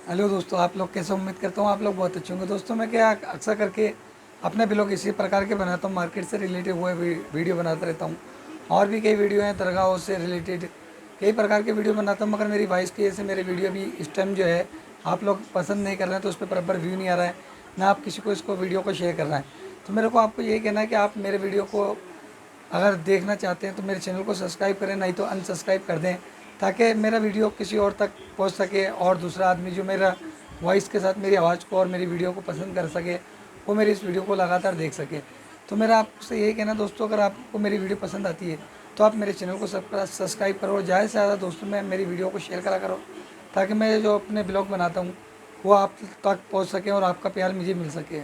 Hello दोस्तों, आप लोग कैसे? उम्मीद करता हूँ आप लोग बहुत अच्छे होंगे। दोस्तों मैं क्या अक्सर करके अपने ब्लॉग इसी प्रकार के बनाता हूँ, मार्केट से रिलेटेड हुए वीडियो बनाता रहता हूँ। और भी कई वीडियो हैं दरगाहों से रिलेटेड, कई प्रकार के वीडियो बनाता हूँ। मगर मेरी वॉइस की वजह से मेरे वीडियो भी इस टाइम जो है आप लोग पसंद नहीं कर रहे हैं, तो उस पर बराबर व्यू नहीं आ रहा है, ना आप किसी को इसको वीडियो को शेयर कर रहे हैं। तो मेरे को आपको यही कहना है कि आप मेरे वीडियो को अगर देखना चाहते हैं तो मेरे चैनल को सब्सक्राइब करें, नहीं तो अनसब्सक्राइब कर दें, ताकि मेरा वीडियो किसी और तक पहुंच सके और दूसरा आदमी जो मेरा वॉइस के साथ मेरी आवाज़ को और मेरी वीडियो को पसंद कर सके, वो मेरी इस वीडियो को लगातार देख सके। तो मेरा आपसे यही कहना दोस्तों, अगर आपको मेरी वीडियो पसंद आती है तो आप मेरे चैनल को सब्सक्राइब करो और ज़्यादा से ज़्यादा दोस्तों में मेरी वीडियो को शेयर करा करो, ताकि मैं जो अपने ब्लॉग बनाता हूँ वो आप तक पहुँच सके और आपका प्यार मुझे मिल सके।